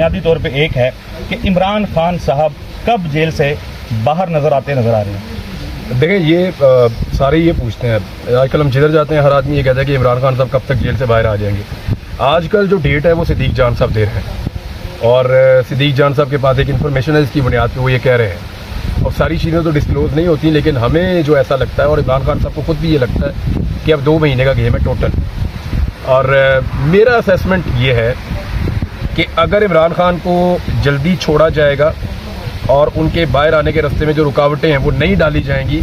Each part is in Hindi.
बुनियादी तौर पे एक है कि इमरान खान साहब कब जेल से बाहर नजर आ रहे हैं। देखिए ये सारे ये पूछते हैं, आजकल हम जिधर जाते हैं हर आदमी ये कहता है कि इमरान खान साहब कब तक जेल से बाहर आ जाएंगे। आजकल जो डेट है वो सिद्दीक जान साहब दे रहे हैं और सिद्दीक जान साहब के पास एक इन्फॉर्मेशन है जिसकी बुनियाद पे वो ये कह रहे हैं। और सारी चीज़ें तो डिस्क्लोज नहीं होती, लेकिन हमें जो ऐसा लगता है और इमरान खान साहब को खुद भी ये लगता है कि अब 2 महीने का गेम है टोटल। और मेरा असेसमेंट ये है कि अगर इमरान खान को जल्दी छोड़ा जाएगा और उनके बाहर आने के रास्ते में जो रुकावटें हैं वो नहीं डाली जाएंगी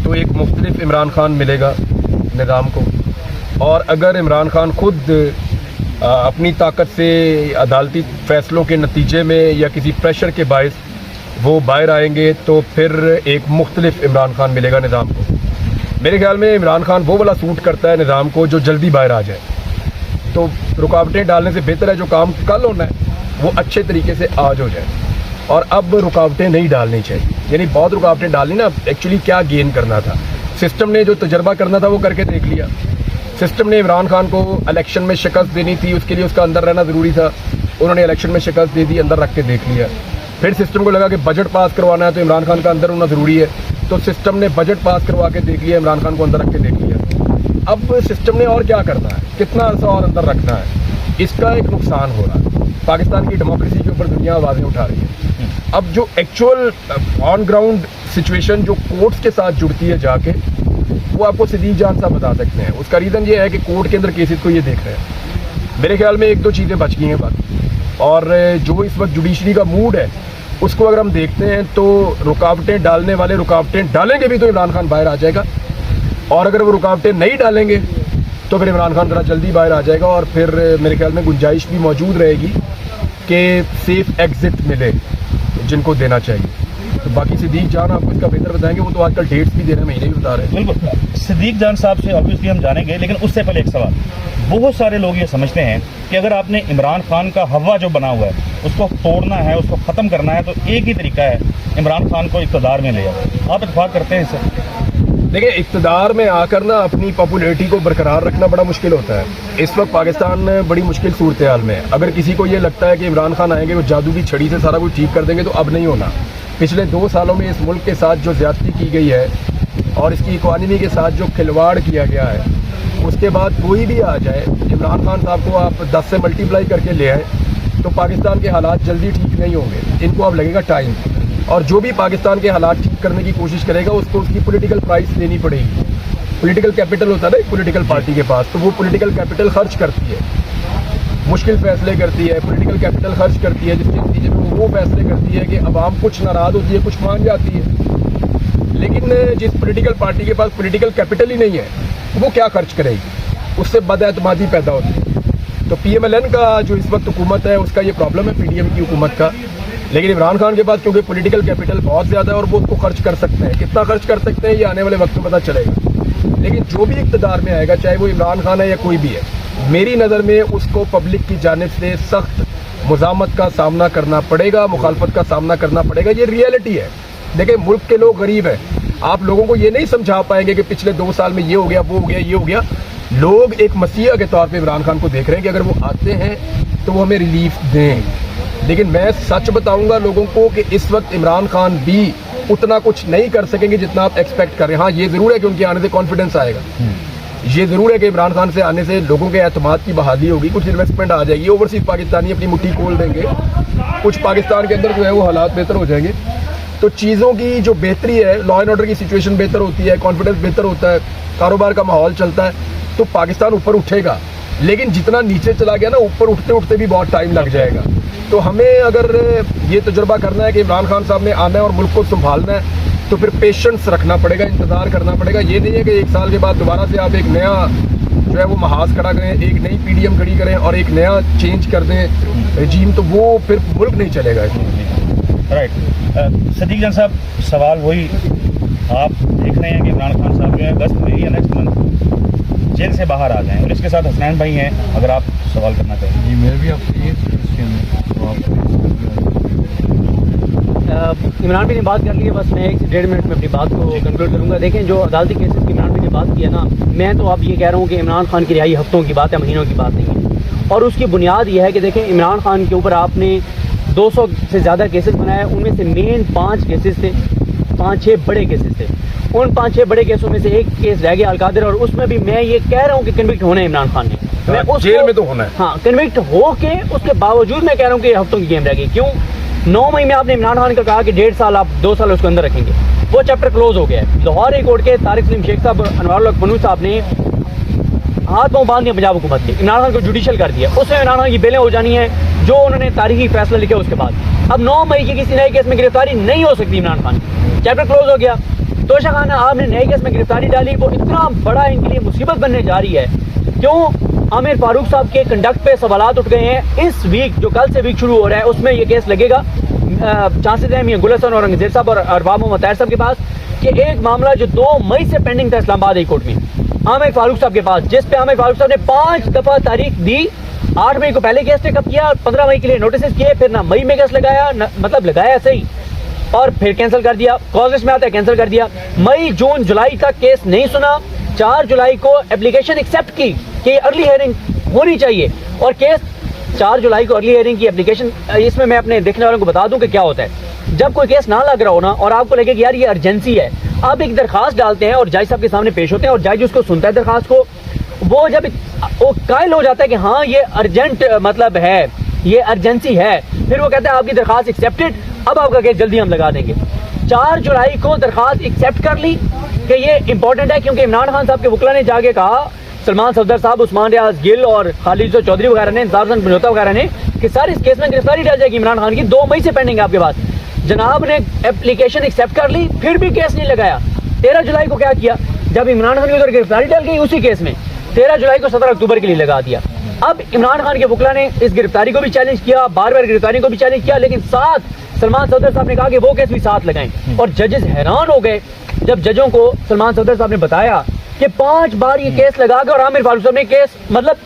तो एक मुख्तलिफ इमरान खान मिलेगा निज़ाम को। और अगर इमरान खान खुद अपनी ताकत से अदालती फ़ैसलों के नतीजे में या किसी प्रेशर के बायस वो बाहर आएंगे तो फिर एक मुख्तलिफ इमरान खान मिलेगा निज़ाम को। मेरे ख्याल में इमरान खान वो वाला सूट करता है निज़ाम को जो जल्दी बाहर आ जाए। तो रुकावटें डालने से बेहतर है जो काम कल होना है वो अच्छे तरीके से आज हो जाए। और अब रुकावटें नहीं डालनी चाहिए, यानी बहुत रुकावटें डालनी ना। एक्चुअली क्या गेन करना था, सिस्टम ने जो तजर्बा करना था वो करके देख लिया। सिस्टम ने इमरान खान को इलेक्शन में शिकस्त देनी थी, उसके लिए उसका अंदर रहना ज़रूरी था। उन्होंने इलेक्शन में शिकस्त दे दी, अंदर रख के देख लिया। फिर सिस्टम को लगा कि बजट पास करवाना है तो इमरान खान का अंदर होना ज़रूरी है, तो सिस्टम ने बजट पास करवा के देख लिया, इमरान खान को अंदर रख के देख लिया। अब सिस्टम ने और क्या करना है, कितना अर्सा और अंदर रखना है, इसका एक नुकसान हो रहा है। पाकिस्तान की डेमोक्रेसी के ऊपर दुनिया आवाज़ें उठा रही है। अब जो एक्चुअल ऑन ग्राउंड सिचुएशन जो कोर्ट्स के साथ जुड़ती है जाके, वो आपको सिद्दीक जान साहब बता सकते हैं। उसका रीज़न ये है कि कोर्ट के अंदर केसेस को ये देख रहे हैं। मेरे ख्याल में 1-2 चीज़ें बच गई हैं बाकी। और जो इस वक्त जुडिशरी का मूड है उसको अगर हम देखते हैं तो रुकावटें डालने वाले रुकावटें डालेंगे भी तो इमरान खान बाहर आ जाएगा, और अगर वो रुकावटें नहीं डालेंगे तो फिर इमरान खान ज़रा जल्दी बाहर आ जाएगा। और फिर मेरे ख्याल में गुंजाइश भी मौजूद रहेगी कि सेफ एग्जिट मिले जिनको देना चाहिए। तो बाकी सिद्दीक जान आपको इसका बेहतर बताएंगे, वो तो आजकल डेट्स भी दे रहे हैं, महीने भी बता रहे हैं। बिल्कुल, सिद्दीक जान साहब से ऑब्वियसली हम जानेंगे, लेकिन उससे पहले एक सवाल। बहुत सारे लोग ये समझते हैं कि अगर आपने इमरान खान का हवा जो बना हुआ है उसको तोड़ना है, उसको ख़त्म करना है, तो एक ही तरीका है, इमरान खान को इक़्तिदार में ले आओ। आप इत्तेफाक करते हैं इससे? देखिए, इक़्तिदार में आकर ना अपनी पॉपुलैरिटी को बरकरार रखना बड़ा मुश्किल होता है। इस वक्त पाकिस्तान बड़ी मुश्किल सूरत हाल में है। अगर किसी को ये लगता है कि इमरान खान आएंगे वो जादू की छड़ी से सारा कुछ ठीक कर देंगे, तो अब नहीं होना। पिछले 2 सालों में इस मुल्क के साथ जो ज़्यादती की गई है और इसकी इकॉनमी के साथ जो खिलवाड़ किया गया है, उसके बाद कोई भी आ जाए, इमरान खान साहब को आप 10 से मल्टीप्लाई करके ले आए तो पाकिस्तान के हालात जल्दी ठीक नहीं होंगे। इनको अब लगेगा टाइम, और जो भी पाकिस्तान के हालात ठीक करने की कोशिश करेगा उसको उसकी पॉलिटिकल प्राइस देनी पड़ेगी। पॉलिटिकल कैपिटल होता है ना एक पॉलिटिकल पार्टी के पास, तो वो पॉलिटिकल कैपिटल खर्च करती है, मुश्किल फैसले करती है, पॉलिटिकल कैपिटल खर्च करती है, जिसके नतीजे में वो फैसले करती है कि अवाम कुछ नाराज़ होती है, कुछ मान जाती है। लेकिन जिस पॉलिटिकल पार्टी के पास पॉलिटिकल कैपिटल ही नहीं है वो क्या खर्च करेगी, उससे बदएतमादी पैदा होती है। तो PMLN का जो इस वक्त हुकूमत है उसका ये प्रॉब्लम है, PDM की हुकूमत का। लेकिन इमरान खान के पास क्योंकि पॉलिटिकल कैपिटल बहुत ज़्यादा है और वो उसको खर्च कर सकते हैं। कितना खर्च कर सकते हैं ये आने वाले वक्त में पता चलेगा। लेकिन जो भी इक़्तिदार में आएगा, चाहे वो इमरान खान है या कोई भी है, मेरी नज़र में उसको पब्लिक की जानिब से सख्त मुज़ामत का सामना करना पड़ेगा, मुखालफत का सामना करना पड़ेगा। ये रियलिटी है। देखिए, मुल्क के लोग गरीब हैं। आप लोगों को ये नहीं समझा पाएंगे कि पिछले 2 साल में ये हो गया, वो हो गया, ये हो गया। लोग एक मसीहा के तौर पे इमरान खान को देख रहे हैं कि अगर वो आते हैं तो वो हमें रिलीफ दें। लेकिन मैं सच बताऊंगा लोगों को कि इस वक्त इमरान खान भी उतना कुछ नहीं कर सकेंगे जितना आप एक्सपेक्ट कर रहे हैं। हाँ, ये ज़रूर है कि उनके आने से कॉन्फिडेंस आएगा, ये ज़रूर है कि इमरान खान से आने से लोगों के एतमाद की बहाली होगी, कुछ इन्वेस्टमेंट आ जाएगी, ओवरसीज पाकिस्तानी अपनी मुट्ठी खोल देंगे, कुछ पाकिस्तान के अंदर जो है वो हालात बेहतर हो जाएंगे। तो चीज़ों की जो बेहतरी है, लॉ एंड ऑर्डर की सिचुएशन बेहतर होती है, कॉन्फिडेंस बेहतर होता है, कारोबार का माहौल चलता है, तो पाकिस्तान ऊपर उठेगा। लेकिन जितना नीचे चला गया ना, ऊपर उठते उठते भी बहुत टाइम लग जाएगा। तो हमें अगर ये तजुर्बा करना है कि इमरान खान साहब ने आना है और मुल्क को संभालना है, तो फिर पेशेंस रखना पड़ेगा, इंतज़ार करना पड़ेगा। ये नहीं है कि 1 साल के बाद दोबारा से आप एक नया जो है वो महाज खड़ा करें, एक नई PDM खड़ी करें और एक नया चेंज कर दें रजीम, तो वो फिर मुल्क नहीं चलेगा। राइट। सिद्दीक जान साहब, सवाल वही, आप देख रहे हैं कि इमरान खान साहब जो है अगस्त में या नेक्स्ट मंथ जेल से बाहर आ जाएं, और इसके साथ हसनैन भाई हैं, अगर आप सवाल करना चाहें। जी, मेरे भी आपको ये क्वेश्चन है, तो आप इमरान भाई ने बात कर ली है, बस मैं 1 से 1.5 मिनट में अपनी बात को कंक्लूड करूंगा। देखें, जो अदालती केसेस की इमरान भाई ने बात की है ना, मैं तो अब ये कह रहा हूँ कि इमरान खान की रिहाई हफ्तों की बात है, महीनों की बात नहीं है। और उसकी बुनियाद यह है कि देखें, इमरान खान के ऊपर आपने 200 से ज़्यादा केसेस बनाए, उनमें से मेन 5 केसेस थे, 5-6 बड़े केसेस थे। उन 5-6 बड़े केसों में से एक केस रह गया अलकादिर, और उसमें भी मैं ये कह रहा हूँ कि कन्विक्ट होना है इमरान खान ने। मैं उसको जेल में तो होना है। हाँ, कन्विक्ट हो के उसके बावजूद मैं कह रहा हूँ कि हफ्तों की गेम रह गई। क्यों? 9 मई में आपने इमरान खान का कहा कि 1.5 साल आप 2 साल उसको अंदर रखेंगे, वो चैप्टर क्लोज हो गया है। लाहौर हाई कोर्ट के तारिक सलीम शेख साहब, अनवारुल हक मन्नू साहब ने हाथ पांव बांध दिया पंजाब हुकूमत के, इमरान खान को जुडिशियल कर दिया। उसमें इमरान खान की बेलें हो जानी है जो उन्होंने तारीखी फैसला लिखे उसके बाद। अब 9 मई की किसी नए केस में गिरफ्तारी नहीं हो सकती इमरान खान, चैप्टर क्लोज हो गया। तोशा खान आपने नए केस में गिरफ्तारी डाली, वो इतना बड़ा इनके लिए मुसीबत बनने जा रही है। क्यों? आमिर फारूक साहब के कंडक्ट पे सवालात उठ गए हैं। इस वीक जो कल से वीक शुरू हो रहा है उसमें ये केस लगेगा। चांसेस है मियां गुल हसन और अंगजेब साहब और अरबाब मोहम्मद ताहिर साहब के पास कि एक मामला जो 2 मई से पेंडिंग था इस्लामाबाद हाई कोर्ट में आमिर फारूक साहब के पास, जिस पे आमिर फारूक साहब ने 5 दफा तारीख दी। 8 मई को पहले केस टेकअप किया, 15 मई के लिए नोटिस किए, फिर ना मई में केस लगाया, मतलब लगाया सही और फिर कैंसिल कर दिया। कॉज में आता है कैंसिल कर दिया। मई जून जुलाई तक केस नहीं सुना। 4 जुलाई को एप्लीकेशन एक्सेप्ट की कि अर्ली हियरिंग होनी चाहिए, और केस 4 जुलाई को अर्ली हियरिंग की एप्लीकेशन। इसमें मैं अपने देखने वालों को बता दूं कि क्या होता है। जब कोई केस ना लग रहा हो ना और आपको लगे कि यार ये अर्जेंसी है, आप एक दरखास्त डालते हैं और जज साहब के सामने पेश होते हैं और जज उसको सुनता है दरखास्त को। वो जब वो कायल हो जाता है कि हाँ ये अर्जेंट मतलब है, ये अर्जेंसी है, फिर वो कहता है आपकी दरखास्त एक्सेप्टेड, अब आपका केस जल्दी हम लगा देंगे। 4 जुलाई को दरखास्त एक्सेप्ट कर ली कि ये इंपॉर्टेंट है, क्योंकि इमरान खान साहब के वकला ने जाके कहा, सलमान सफदर साहब, उस्मान रियाज गिल और खालिद चौधरी वगैरह ने, इंसाफ हसन पंजोता वगैरह ने, कि सर इस केस में गिरफ्तारी डाल जाएगी इमरान खान की, 2 मई से पेंडिंग है आपके पास। जनाब ने एप्लीकेशन एक्सेप्ट कर ली, फिर भी केस नहीं लगाया। 13 जुलाई को क्या किया, जब इमरान खान की उधर गिरफ्तारी डाल गई उसी केस में 13 जुलाई को 17 अक्टूबर के लिए लगा दिया। अब इमरान खान के वकला ने इस गिरफ्तारी को भी चैलेंज किया, बार बार गिरफ्तारी को भी चैलेंज किया, लेकिन साथ सलमान सफदर साहब ने कहा कि वो केस भी साथ लगाएं। और जजेस हैरान हो गए जब जजों को सलमान सफदर साहब ने बताया कि 5 बार ये केस लगा के और आमिर फारूक साहब ने केस मतलब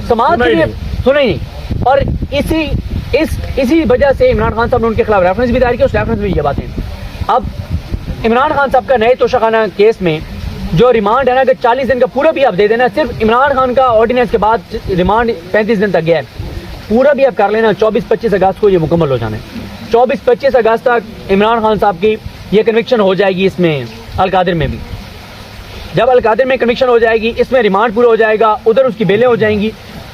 समाज के लिए सुना ही नहीं। और इसी वजह से इमरान खान साहब ने उनके खिलाफ रेफरेंस भी दायर किया, उस रेफरेंस में ये बातें। अब इमरान खान साहब का नए तोशाखाना केस में जो रिमांड है ना, अगर 40 दिन का पूरा भी आप दे देना, सिर्फ इमरान खान का ऑर्डिनेंस के बाद रिमांड 35 दिन तक गया है, पूरा भी आप कर लेना, 24-25 अगस्त को ये मुकम्मल हो जाना है। 24-25 अगस्त तक इमरान खान साहब की ये कन्विक्शन हो जाएगी। इसमें अलकादिर में भी जब अलकादिर में कन्विक्शन हो जाएगी, इसमें रिमांड पूरा हो जाएगा, उधर उसकी बेलें हो जाएंगी,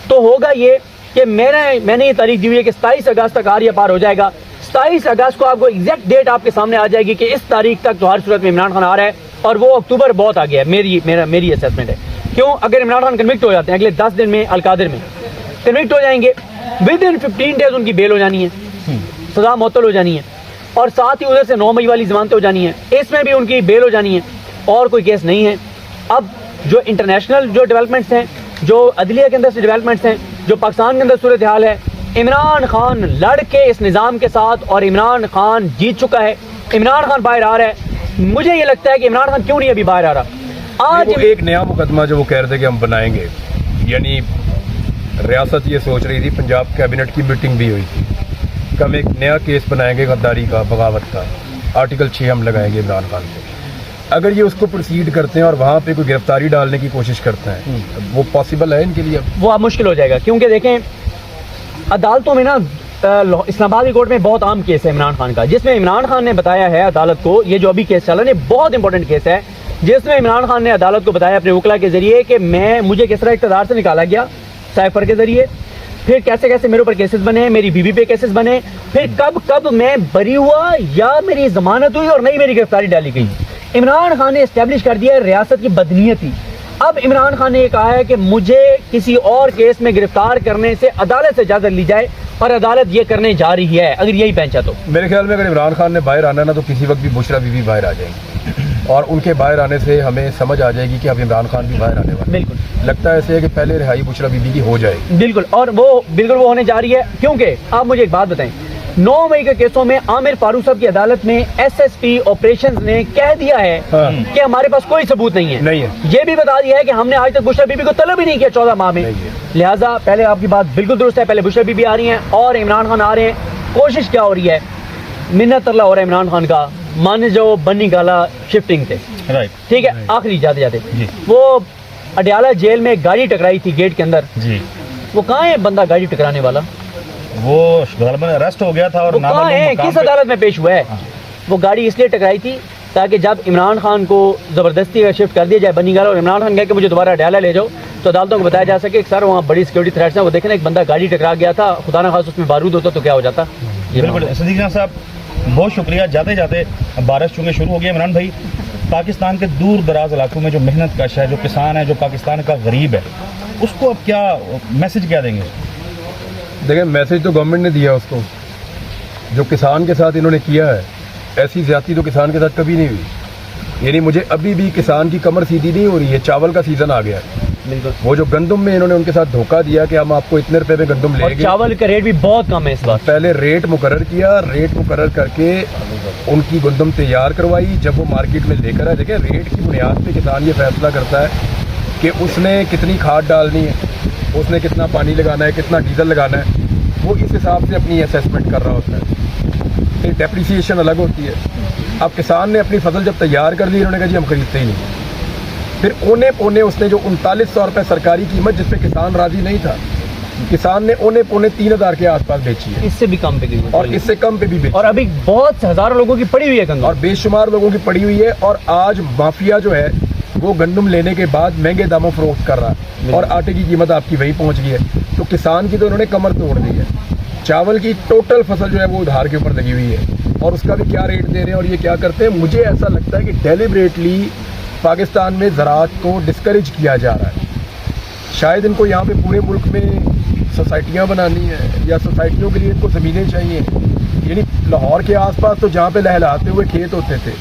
तो होगा ये कि मैंने ये तारीख दी हुई है कि 27 अगस्त तक आर या पार हो जाएगा। 27 अगस्त को आपको एग्जैक्ट डेट आपके सामने आ जाएगी कि इस तारीख तक तो हर सूरत में इमरान खान आ रहा है, और वो अक्टूबर बहुत आ गया है। मेरी असेसमेंट है। क्यों? अगर इमरान खान कन्विक्ट हो जाते हैं अगले 10 दिन में, अलकादिर में कन्विक्ट हो जाएंगे, विद इन 15 डेज उनकी बेल हो जानी है, सजा मुअत्तल हो जानी है, और साथ ही उधर से 9 मई वाली जमानतें हो जानी है, इसमें भी उनकी बेल हो जानी है, और कोई केस नहीं है। अब जो इंटरनेशनल जो डेवलपमेंट्स हैं, जो अदलिया के अंदर से डेवलपमेंट्स हैं, जो पाकिस्तान के अंदर सूरत हाल है, इमरान खान लड़ के इस निज़ाम के साथ, और इमरान खान जीत चुका है, इमरान खान बाहर आ रहा है। मुझे ये लगता है कि इमरान खान क्यों नहीं अभी बाहर आ रहा। आज एक नया मुकदमा जो वो कह रहे थे कि हम बनाएंगे, यानी रियासत ये सोच रही थी, पंजाब कैबिनेट की मीटिंग भी हुई थी कि हम एक नया केस बनाएंगे गद्दारी का, बगावत का, आर्टिकल 6 हम लगाएंगे इमरान खान पे। अगर ये उसको प्रोसीड करते हैं और वहाँ पे कोई गिरफ्तारी डालने की कोशिश करते हैं, वो पॉसिबल है इनके लिए? वो अब मुश्किल हो जाएगा, क्योंकि देखें अदालतों में ना, इस्लामाबाद हाई कोर्ट में बहुत आम केस है इमरान खान का, जिसमें इमरान खान ने बताया है अदालत को, ये जो अभी केस चल रहा है बहुत इंपॉर्टेंट केस है, जिसमें इमरान खान ने अदालत को बताया अपने वकला के जरिए कि मुझे किस तरह इक़्तिदार से निकाला गया साइफर के जरिए, फिर कैसे कैसे मेरे ऊपर केसेस बने, मेरी बीवी पे केसेस बने, फिर कब कब मैं बरी हुआ या मेरी जमानत हुई और नहीं मेरी गिरफ्तारी डाली गई। इमरान खान ने एस्टेब्लिश कर दिया रियासत की बदनीयती। अब इमरान खान ने कहा है कि मुझे किसी और केस में गिरफ्तार करने से अदालत से इजाजत ली जाए, और अदालत ये करने जा रही है अगर यही पहुंचा तो। मेरे ख्याल में अगर इमरान खान ने बाहर आना ना, तो किसी वक्त भी बुशरा बीबी बाहर आ जाएंगी, और उनके बाहर आने से हमें समझ आ जाएगी कि अब इमरान खान भी बाहर आने वाले। बिल्कुल लगता है ऐसे है कि पहले रिहाई बुशरा बीबी की हो जाएगी। बिल्कुल, और वो बिल्कुल वो होने जा रही है, क्योंकि आप मुझे एक बात बताएं, 9 मई के केसों में आमिर फारूक साहब की अदालत में एसएसपी ऑपरेशंस ने कह दिया है कि हमारे पास कोई सबूत नहीं है। ये भी बता दिया है कि हमने आज तक बुशरा बीबी को तलब ही नहीं किया 14 माह में। लिहाजा पहले आपकी बात बिल्कुल दुरुस्त है, पहले बुशरा बीबी आ रही हैं और इमरान खान आ रहे हैं। कोशिश क्या हो रही है, मिन्नत तरला हो रहा है इमरान खान का, मान जो बन्नी गाला शिफ्टिंग थे, राइट, ठीक है, आखिरी जाते जाते वो अडियाला जेल में गाड़ी टकराई थी गेट के अंदर, वो कहाँ है बंदा गाड़ी टकराने वाला? वो गलबन अरेस्ट हो गया था और वो कहाँ नामालूम है, मकाम किस पे- अदालत में पेश हुआ है? वो गाड़ी इसलिए टकराई थी ताकि जब इमरान खान को ज़बरदस्ती का शिफ्ट कर दिया जाए बनीगाला और इमरान खान कहे कि मुझे दोबारा अडयाला ले जाओ, तो अदालतों को बताया जा सके कि सर वहाँ बड़ी सिक्योरिटी थ्रेट्स हैं। वो देखें ना, एक बंदा गाड़ी टकरा गया था, खुदा न खास उसमें बारूद होता तो क्या हो जाता। ये बिल्कुल सदीक खान साहब, बहुत शुक्रिया। जाते जाते बारिश चूँकि शुरू हो गई, इमरान भाई, पाकिस्तान के दूर दराज इलाकों में जो मेहनत कश है, जो किसान है, जो पाकिस्तान का गरीब है, उसको अब क्या मैसेज क्या देंगे? देखिए, मैसेज तो गवर्नमेंट ने दिया उसको। जो किसान के साथ इन्होंने किया है, ऐसी ज्यादती तो किसान के साथ कभी नहीं हुई। यानी मुझे अभी भी किसान की कमर सीधी नहीं हो रही है। चावल का सीजन आ गया है, बिल्कुल। वो जो गंदम में इन्होंने उनके साथ धोखा दिया कि हम आपको इतने रुपए में गंदम और लेंगे। चावल का रेट भी बहुत कम है इस बार। पहले रेट मुकर्रर किया, रेट मुकर्रर करके उनकी गंदम तैयार करवाई, जब वो मार्केट में लेकर आए। देखिए, रेट की बुनियाद पे किसान ये फैसला करता है कि उसने कितनी खाद डालनी है, उसने कितना पानी लगाना है, कितना डीजल लगाना है, वो इस हिसाब से अपनी असेसमेंट कर रहा होता है। फिर डेप्रिसिएशन अलग होती है। अब किसान ने अपनी फसल जब तैयार कर ली, इन्होंने कहा जी हम खरीदते ही नहीं। फिर ओने पौने उसने जो 3900 रुपये सरकारी कीमत, जिस पे किसान राजी नहीं था, किसान ने ओने पौने 3000 के आसपास बेची है, इससे भी कम पे गई है। और इससे कम पे भी बेची और अभी बहुत हजारों लोगों की पड़ी हुई है गंदम। और बेशुमार लोगों की पड़ी हुई है। और आज माफिया जो है वो गंदम लेने के बाद महंगे दामों फरोख्त कर रहा है और आटे की कीमत आपकी वही पहुंच गई है। तो किसान की तो उन्होंने कमर तोड़ दी है। चावल की टोटल फसल जो है वो उधार के ऊपर लगी हुई है, और उसका भी क्या रेट दे रहे हैं और ये क्या करते हैं। मुझे ऐसा लगता है कि डेलिबरेटली पाकिस्तान में ज़राअत को डिस्करेज किया जा रहा है। शायद इनको यहाँ पे पूरे मुल्क में सोसाइटियाँ बनानी है, या सोसाइटियों के लिए इनको ज़मीनें चाहिए। यानी लाहौर के आसपास तो जहाँ पे लहलहाते हुए खेत होते थे,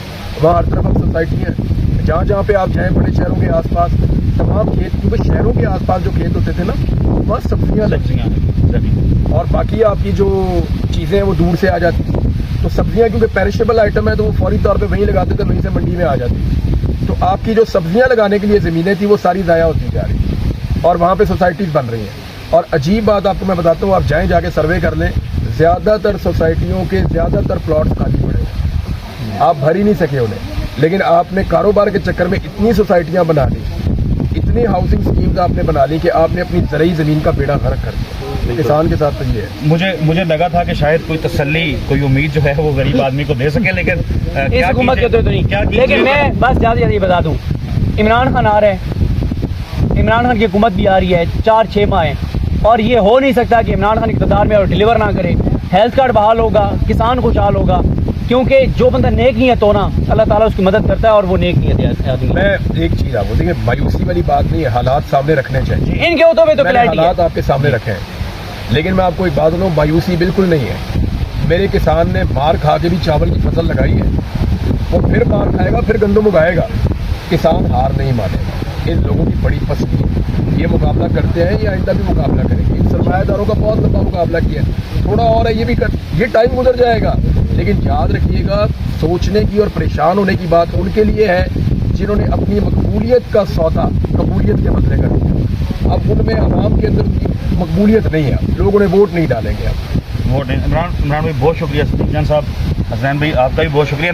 वहाँ हर तरफ अब सोसाइटियाँ हैं। जहाँ जहाँ पे आप जाएँ बड़े शहरों के आसपास तमाम खेत, क्योंकि शहरों के आसपास जो खेत होते थे ना, वहाँ सब्जियाँ लगती हैं, और बाकी आपकी जो चीज़ें हैं वो दूर से आ जाती थी। तो सब्जियाँ क्योंकि पेरिशेबल आइटम है, तो वो फौरी तौर पे वहीं लगाते थे, वहीं से मंडी में आ जाती। तो आपकी जो सब्जियाँ लगाने के लिए ज़मीनें थी वो सारी ज़ाया होती जा रही थी, और वहाँ पे सोसाइटीज़ बन रही हैं। और अजीब बात आपको मैं बताता हूँ, आप जाएँ जाके सर्वे कर लें, ज़्यादातर सोसाइटियों के ज़्यादातर प्लॉट्स खाली पड़े हैं, आप भर ही नहीं सके उन्हें। लेकिन आपने कारोबार के चक्कर में इतनी सोसाइटियाँ बना ली, इतनी हाउसिंग स्कीम्स आपने बना ली कि आपने अपनी ज़रूरी ज़मीन का बेड़ा गर्क कर दिया। किसान के साथ तो ये है। मुझे लगा था कि शायद कोई तसल्ली, कोई उम्मीद जो है वो गरीब आदमी को दे सके, लेकिन इस हुकूमत के तो नहीं। लेकिन मैं बस ज़्यादा ये बता दूं, इमरान खान आ रहे हैं, इमरान खान की हुकूमत भी आ रही है, 4-6 माह है, और ये हो नहीं सकता कि इमरान खान इक़्तिदार में और डिलीवर ना करे। हेल्थ कार्ड बहाल होगा, किसान खुशहाल होगा, क्योंकि जो बंदा नेक नहीं है तो ना अल्लाह ताला उसकी मदद करता है, और वो नेक नहीं है आदमी। मैं एक चीज़ आपको देखिए, मायूसी वाली बात नहीं है, हालात सामने रखने चाहिए। इनके होतों में तो मैंने क्लैरिटी है। हालात आपके सामने रखे हैं, लेकिन मैं आपको एक बात बताऊँ, मायूसी बिल्कुल नहीं है। मेरे किसान ने मार खा के भी चावल की फसल लगाई है, वो फिर मार खाएगा, फिर गंदम उगाएगा। किसान हार नहीं मानेगा। इन लोगों की बड़ी पसंद है, ये मुकाबला करते हैं, ये आइंदा भी मुकाबला करेंगे। इन सरमायादारों का बहुत लंबा मुकाबला किया है, थोड़ा और है, ये टाइम गुजर जाएगा। लेकिन याद रखिएगा, सोचने की और परेशान होने की बात उनके लिए है जिन्होंने अपनी मकबूलियत का सौदा कबूलियत के बदले कर दिया। अब उनमें आवाम के अंदर मकबूलियत नहीं है, लोगों ने वोट नहीं डालेंगे। अब वोट इमरान भाई बहुत शुक्रिया, सदीक जान साहब, हसनैन भाई आपका भी बहुत शुक्रिया।